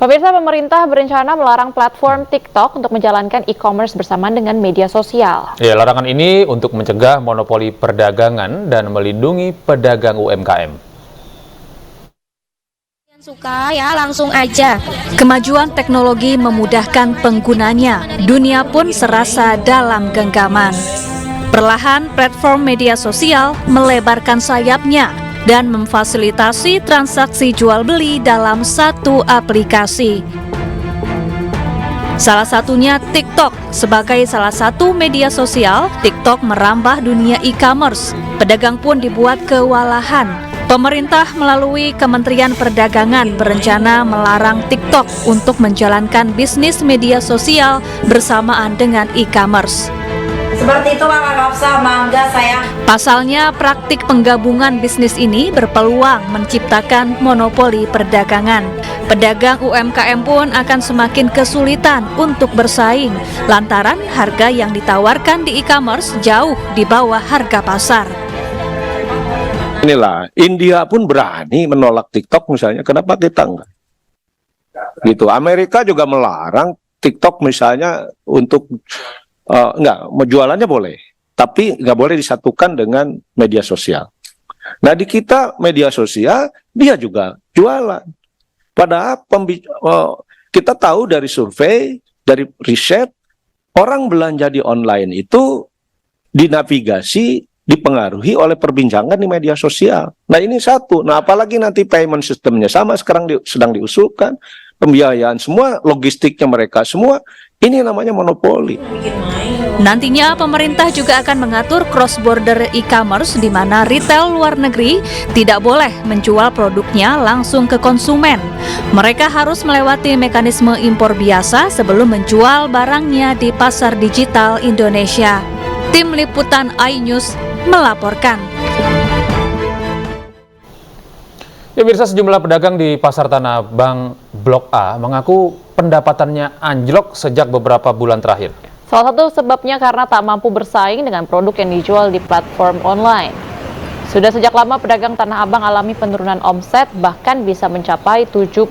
Pemirsa, pemerintah berencana melarang platform TikTok untuk menjalankan e-commerce bersamaan dengan media sosial. Ya, larangan ini untuk mencegah monopoli perdagangan dan melindungi pedagang UMKM. Suka ya langsung aja. Kemajuan teknologi memudahkan penggunanya. Dunia pun serasa dalam genggaman. Perlahan platform media sosial melebarkan sayapnya dan memfasilitasi transaksi jual beli dalam satu aplikasi. Salah satunya TikTok. Sebagai salah satu media sosial, TikTok merambah dunia e-commerce. Pedagang pun dibuat kewalahan. Pemerintah melalui Kementerian Perdagangan berencana melarang TikTok untuk menjalankan bisnis media sosial bersamaan dengan e-commerce. Seperti itu Kakak Kapsa, mangga sayang. Pasalnya, praktik penggabungan bisnis ini berpeluang menciptakan monopoli perdagangan. Pedagang UMKM pun akan semakin kesulitan untuk bersaing, lantaran harga yang ditawarkan di e-commerce jauh di bawah harga pasar. Inilah, India pun berani menolak TikTok misalnya, kenapa kita enggak? Gitu, Amerika juga melarang TikTok misalnya untuk enggak, jualannya boleh, tapi nggak boleh disatukan dengan media sosial. Nah di kita media sosial dia juga jualan. Padahal kita tahu dari survei, dari riset, orang belanja di online itu dinavigasi, dipengaruhi oleh perbincangan di media sosial. Nah ini satu. Nah apalagi nanti payment systemnya sama sekarang sedang diusulkan, pembiayaan semua, logistiknya mereka semua, ini namanya monopoli. Nantinya pemerintah juga akan mengatur cross-border e-commerce di mana retail luar negeri tidak boleh menjual produknya langsung ke konsumen. Mereka harus melewati mekanisme impor biasa sebelum menjual barangnya di pasar digital Indonesia. Tim Liputan iNews melaporkan. Ya, pemirsa, sejumlah pedagang di Pasar Tanah Abang Blok A mengaku pendapatannya anjlok sejak beberapa bulan terakhir. Salah satu sebabnya karena tak mampu bersaing dengan produk yang dijual di platform online. Sudah sejak lama pedagang Tanah Abang alami penurunan omset bahkan bisa mencapai 75%.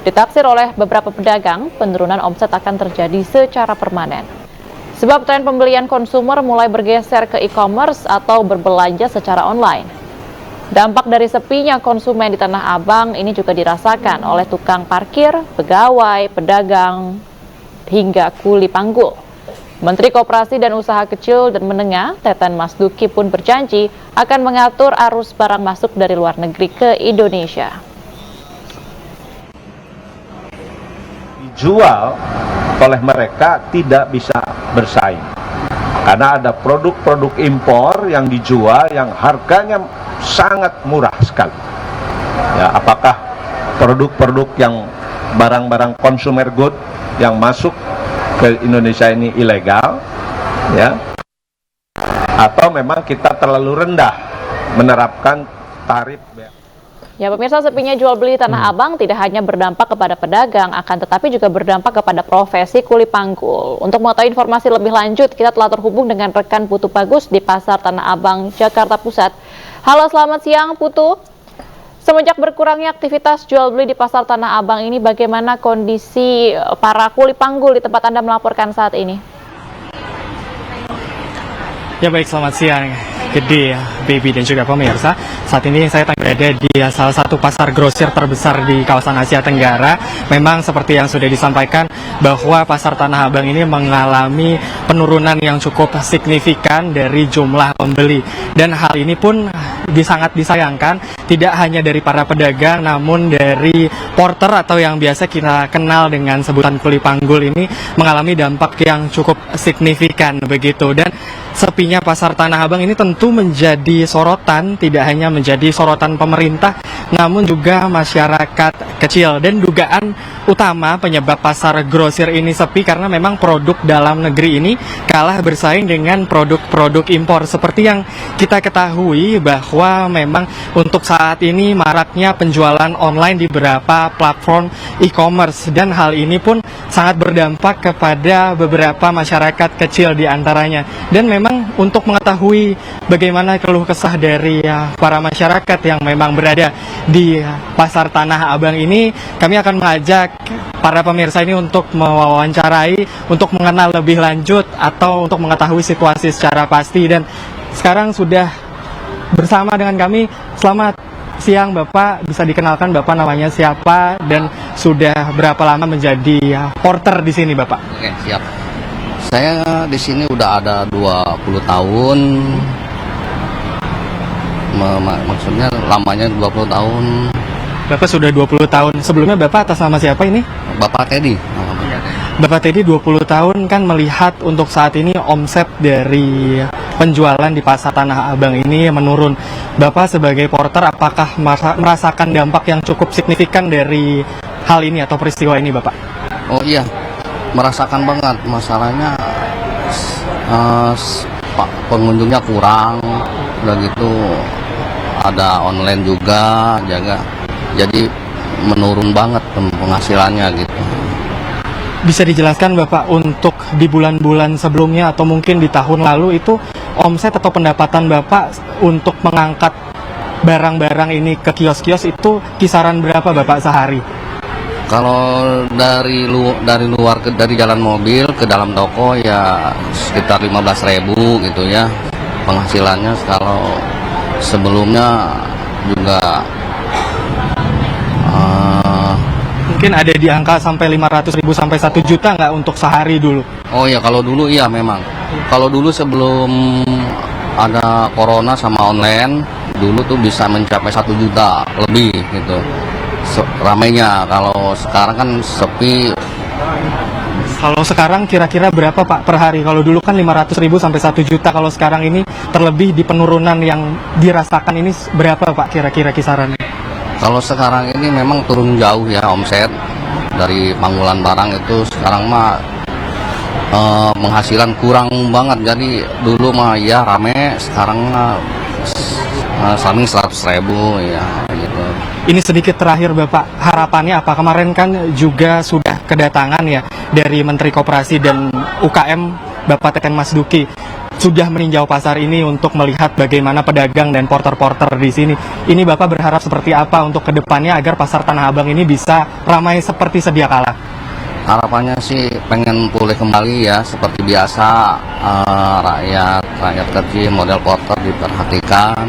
Ditaksir oleh beberapa pedagang, penurunan omset akan terjadi secara permanen. Sebab tren pembelian konsumer mulai bergeser ke e-commerce atau berbelanja secara online. Dampak dari sepinya konsumen di Tanah Abang ini juga dirasakan oleh tukang parkir, pegawai, pedagang, hingga kuli panggul. Menteri Koperasi dan Usaha Kecil dan Menengah, Teten Mas Duki pun berjanji akan mengatur arus barang masuk dari luar negeri ke Indonesia. Dijual oleh mereka tidak bisa bersaing. Karena ada produk-produk impor yang dijual yang harganya sangat murah sekali. Ya, apakah produk-produk yang barang-barang consumer good yang masuk ke Indonesia ini ilegal, ya, atau memang kita terlalu rendah menerapkan tarif. Ya pemirsa, sepinya jual beli Tanah Abang tidak hanya berdampak kepada pedagang, akan tetapi juga berdampak kepada profesi kuli panggul. Untuk mengetahui informasi lebih lanjut, kita telah terhubung dengan rekan Putu Bagus di Pasar Tanah Abang, Jakarta Pusat. Halo, selamat siang Putu. Semenjak berkurangnya aktivitas jual beli di Pasar Tanah Abang ini, bagaimana kondisi para kuli panggul di tempat Anda melaporkan saat ini? Ya baik, selamat siang Gede, Baby dan juga pemirsa. Saat ini saya berada di salah satu pasar grosir terbesar di kawasan Asia Tenggara. Memang seperti yang sudah disampaikan bahwa Pasar Tanah Abang ini mengalami penurunan yang cukup signifikan dari jumlah pembeli. Dan hal ini pun sangat disayangkan, tidak hanya dari para pedagang namun dari porter atau yang biasa kita kenal dengan sebutan kuli panggul ini mengalami dampak yang cukup signifikan begitu. Dan sepinya Pasar Tanah Abang ini tentu menjadi sorotan, tidak hanya menjadi sorotan pemerintah namun juga masyarakat kecil. Dan dugaan utama penyebab pasar grosir ini sepi karena memang produk dalam negeri ini kalah bersaing dengan produk-produk impor. Seperti yang kita ketahui bahwa memang untuk saat ini maraknya penjualan online di beberapa platform e-commerce, dan hal ini pun sangat berdampak kepada beberapa masyarakat kecil di antaranya. Dan memang untuk mengetahui bagaimana keluh kesah dari para masyarakat yang memang berada di Pasar Tanah Abang ini, kami akan mengajak para pemirsa ini untuk mewawancarai, untuk mengenal lebih lanjut atau untuk mengetahui situasi secara pasti. Dan sekarang sudah bersama dengan kami. Selamat siang Bapak, bisa dikenalkan Bapak namanya siapa dan sudah berapa lama menjadi porter di sini Bapak? Oke, siap. Saya di sini udah ada 20 tahun. Maksudnya lamanya 20 tahun. Bapak sudah 20 tahun. Sebelumnya Bapak atas nama siapa ini? Bapak Teddy. Bapak Teddy 20 tahun kan melihat untuk saat ini omset dari penjualan di Pasar Tanah Abang ini menurun. Bapak sebagai porter apakah merasakan dampak yang cukup signifikan dari hal ini atau peristiwa ini Bapak? Oh iya, merasakan banget. Masalahnya pengunjungnya kurang, udah gitu ada online juga, jadi menurun banget penghasilannya gitu. Bisa dijelaskan Bapak untuk di bulan-bulan sebelumnya atau mungkin di tahun lalu itu omset atau pendapatan Bapak untuk mengangkat barang-barang ini ke kios-kios itu kisaran berapa Bapak sehari? Kalau dari luar dari jalan mobil ke dalam toko ya sekitar 15.000 gitu ya penghasilannya. Kalau sebelumnya juga mungkin ada di angka sampai 500.000 sampai 1 juta nggak untuk sehari dulu? Oh ya, kalau dulu iya memang. Kalau dulu sebelum ada corona sama online, dulu tuh bisa mencapai 1 juta lebih gitu. Ramainya. Kalau sekarang kan sepi. Kalau sekarang kira-kira berapa Pak per hari? Kalau dulu kan 500.000 sampai 1 juta. Kalau sekarang ini terlebih di penurunan yang dirasakan ini berapa Pak kira-kira kisarannya? Kalau sekarang ini memang turun jauh ya omset dari panggulan barang itu. Sekarang mah penghasilan kurang banget. Jadi dulu mah ya rame, sekarang mah saling 100.000 ya gitu. Ini sedikit terakhir Bapak, harapannya apa? Kemarin kan juga sudah kedatangan ya dari Menteri Koperasi dan UKM Bapak Teten Mas Duki. Sudah meninjau pasar ini untuk melihat bagaimana pedagang dan porter-porter di sini. Ini Bapak berharap seperti apa untuk kedepannya agar Pasar Tanah Abang ini bisa ramai seperti sedia kala? Harapannya sih pengen pulih kembali ya seperti biasa, rakyat kecil model porter diperhatikan.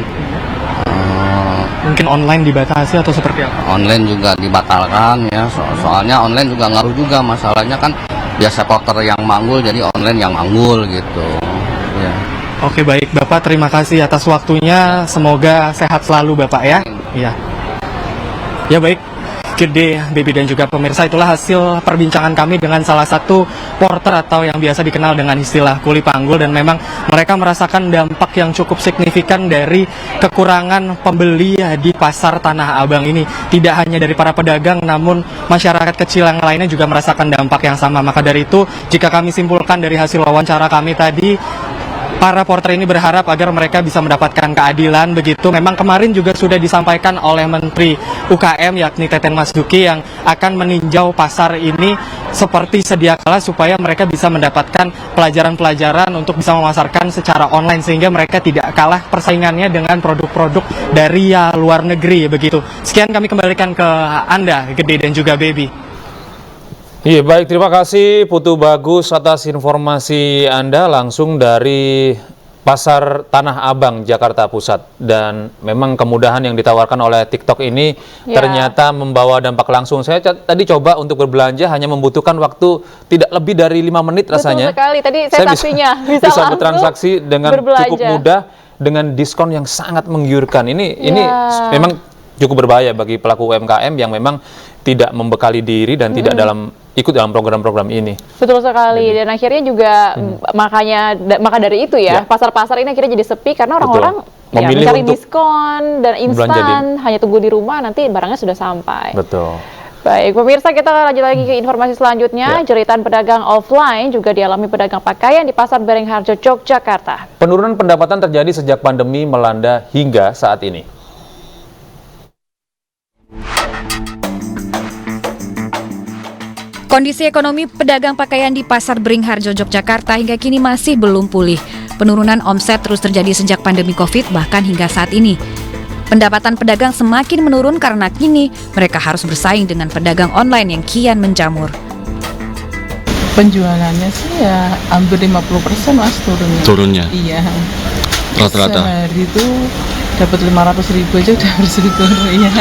Mungkin online dibatasi atau seperti apa? Online juga dibatalkan ya, soalnya online juga ngaruh juga. Masalahnya kan biasa porter yang manggul jadi online yang manggul gitu ya. Oke, baik Bapak, terima kasih atas waktunya. Semoga sehat selalu Bapak ya. Iya. Ya baik, Gede, Baby dan juga pemirsa, itulah hasil perbincangan kami dengan salah satu porter atau yang biasa dikenal dengan istilah kuli panggul. Dan memang mereka merasakan dampak yang cukup signifikan dari kekurangan pembeli di Pasar Tanah Abang ini. Tidak hanya dari para pedagang, namun masyarakat kecil yang lainnya juga merasakan dampak yang sama. Maka dari itu, jika kami simpulkan dari hasil wawancara kami tadi, para porter ini berharap agar mereka bisa mendapatkan keadilan begitu. Memang kemarin juga sudah disampaikan oleh Menteri UKM yakni Teten Mas Duki yang akan meninjau pasar ini seperti sedia kala supaya mereka bisa mendapatkan pelajaran-pelajaran untuk bisa memasarkan secara online sehingga mereka tidak kalah persaingannya dengan produk-produk dari luar negeri begitu. Sekian kami kembalikan ke Anda, Gede dan juga Baby. Iya, baik, terima kasih Putu Bagus atas informasi Anda langsung dari Pasar Tanah Abang, Jakarta Pusat. Dan memang kemudahan yang ditawarkan oleh TikTok ini ternyata membawa dampak langsung. Saya tadi coba untuk berbelanja hanya membutuhkan waktu tidak lebih dari 5 menit rasanya. Betul sekali, tadi saya saksinya bisa langsung bertransaksi dengan berbelanja. cukup mudah dengan diskon yang sangat menggiurkan. Ini memang cukup berbahaya bagi pelaku UMKM yang memang tidak membekali diri dan tidak ikut dalam program-program ini. Betul sekali. Dan akhirnya juga maka dari itu ya, pasar-pasar ini akhirnya jadi sepi karena orang-orang mencari diskon dan instan, hanya tunggu di rumah nanti barangnya sudah sampai. Betul. Baik, pemirsa, kita lanjut lagi ke informasi selanjutnya. Jeritan pedagang offline juga dialami pedagang pakaian di Pasar Beringharjo, Yogyakarta. Penurunan pendapatan terjadi sejak pandemi melanda hingga saat ini. Kondisi ekonomi pedagang pakaian di Pasar Beringharjo, Yogyakarta hingga kini masih belum pulih. Penurunan omset terus terjadi sejak pandemi Covid bahkan hingga saat ini. Pendapatan pedagang semakin menurun karena kini mereka harus bersaing dengan pedagang online yang kian menjamur. Penjualannya sih ya hampir 50% Mas turunnya. Turunnya? Iya. Rata-rata? Sehari itu dapat 500.000 aja udah bersyukur ya.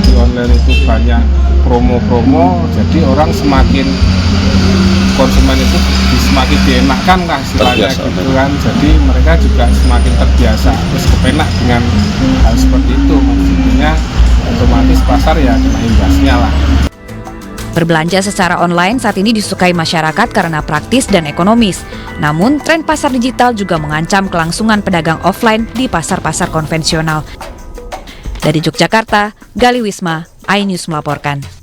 Di online itu banyak promo-promo, jadi orang semakin, konsumen itu semakin dienakkan lah istilahnya gitu kan. Jadi mereka juga semakin terbiasa, terus kepenak dengan hal seperti itu. Maksudnya otomatis pasar ya kena imbasnya lah. Berbelanja secara online saat ini disukai masyarakat karena praktis dan ekonomis. Namun, tren pasar digital juga mengancam kelangsungan pedagang offline di pasar-pasar konvensional. Dari Yogyakarta, Gali Wisma, iNews melaporkan.